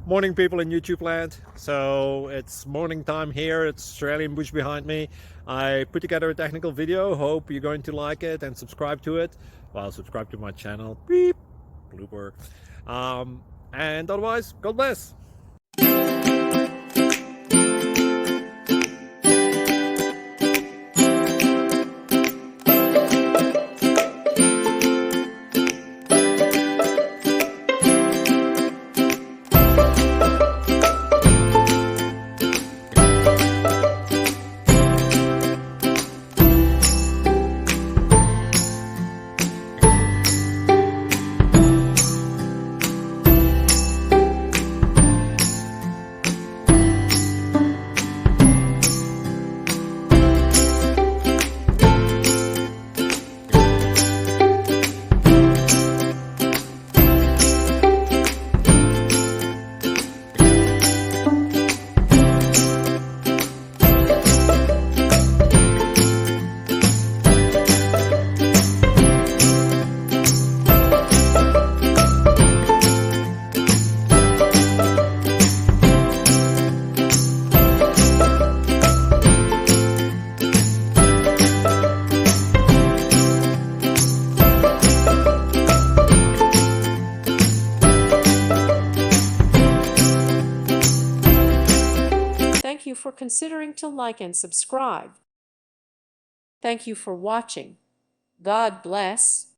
Morning, people in YouTube land. So it's morning time here. It's Australian bush behind me. I put together a technical video. Hope you're going to like it and subscribe to it. Well, subscribe to my channel. Beep. Blooper. And otherwise, God bless. Thank you for considering to like and subscribe. Thank you for watching. God bless.